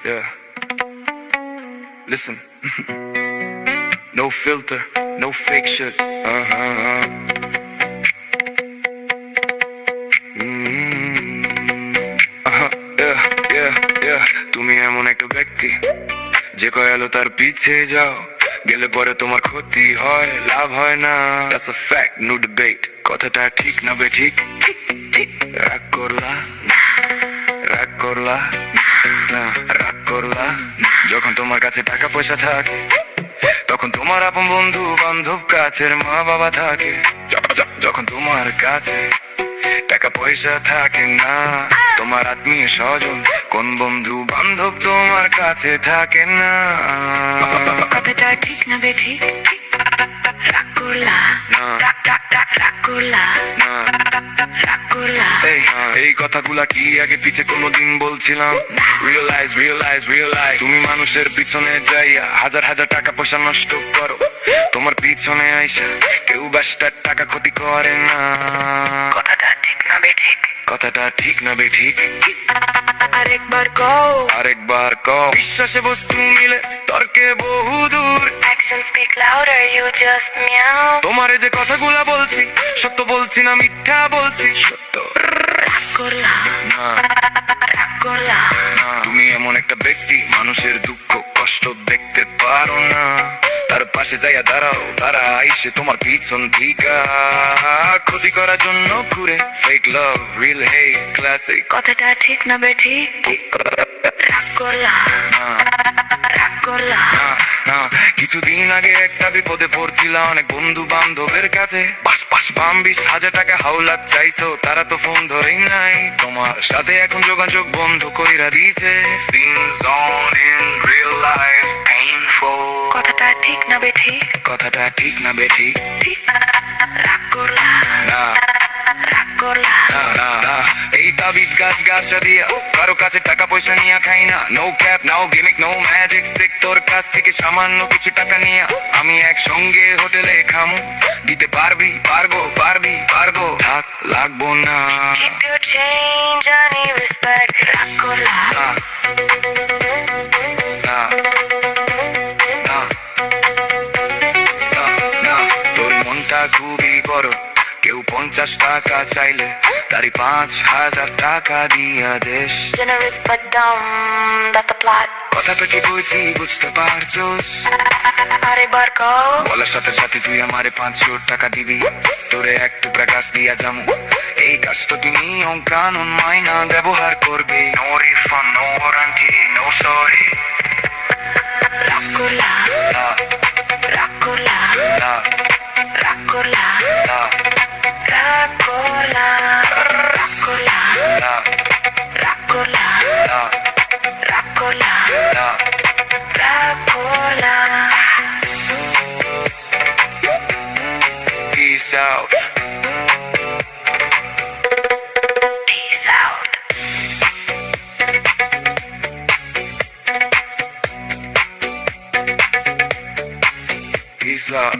Yeah. Listen. No filter, no fake shit. Yeah, yeah, yeah. তুমি এমন একটা ব্যক্তি যে কয়ালো তার পিছে যাও, গেলে পরে তোমার ক্ষতি হয়, লাভ হয় না। That's a fact, no debate. কথাটা ঠিক না বে ঠিক? রাগ করলা, রাগ করলা না, রাগ করলা। যখন তোমার কাছে টাকা পয়সা থাকে, তখন তোমার আপন বন্ধু বান্ধব কাছের মা বাবা থাকে। যখন তোমার কাছে টাকা পয়সা থাকে না, তোমার আত্মীয় স্বজন কোন বন্ধু বান্ধব তোমার কাছে থাকে না। কথাটা ঠিক না বে ঠিক? রাগ করলা, রাগ করলা, রাগ করলা। এই কথাগুলা কি আগে পিছে কোনোদিন বলছিলাম? Realise realise realise. তুমি মানুষের পিছনে যাইয়া হাজার হাজার টাকা পয়সা নষ্ট করো, তোমার পিছনে আইসা কেউ বাসটার টাকা ক্ষতি করে না। কথাটা ঠিক না বে ঠিক? কথাটা ঠিক না বে ঠিক? আরেকবার কও, আরেকবার কও। বিশ্বাসে বস্তু মিলে তর্কে বহুদূর। Actions speak louder, you just meow. তোমারে যে কথাগুলা বলছি, সত্য বলছি না মিথ্যা বলছি? সত্য। রাগ করলা, না, রাগ করলা। না। তুমি এমন একটা ব্যক্তি, মানুষের দুঃখ কষ্ট দেখতে পারো না। তার পাশে যাইয়া দাঁড়াও, তারা আইসে তোমার পিছন থিকা ক্ষতি করার জন্য ঘুরে। ফেক লাভ, রিল হেট, ক্লাসিক। কথাটা ঠিক না বে ঠিক? রাগ করলা, রাগ করলা। না, কিছুদিন আগে একটা বিপদে পড়ছিলাম অনেক বন্ধু বান্ধবের কাছে। বাস 20,000 টাকা হাওলাত চাইছো, তারা তো ফোন ধরেই নাই। তোমার সাথে এখন যোগাযোগ বন্ধ কইরা দিয়েছে। Scenes on in real life, painful. কথাটা ঠিক না বে ঠিক? কথাটা ঠিক না বে ঠিক? রাগ করলা, না, রাগ করলা। না। এই তাবিজ গাছ গাছা দিয়া কারো কাছে টাকা পয়সা নিয়ে খাই না। No cap, no gimmick, no magic stick. তোর কাছ থেকে সামান্য কিছু টাকা নিয়ে আমি একসঙ্গে হোটেলে খামু। দিতে পারবি, পারবো, পারবি, পারবো। থাক, লাগবো না। Keep your change, I need respect. রাগ করলা, না, না, না, না। তোর মনটা খুবই বড়, কেউ 50 টাকা চাইলে তারই 5,000 টাকা দিয়া দেশ। generous but dumb, that's the plot. কথাটা কি বলছি বুঝতে পারছোস? আরেকবার কও, বলার সাথে সাথে তুই আমারে 500 টাকা দিবি, তোরে একটু প্রকাশ দিয়া যামু। এই কাজটা তুই নিয়ম কানুন মাইনা ব্যবহার করবি। No refund, no warranty, no sorry. রাগ করলা, না, রাগ করলা, না, রাগ করলা, না, রাগ করলা, রাগ করলা, না, রাগ করলা, না, রাগ করলা, না। রাগ করলা। Peace out. Peace out. Peace out.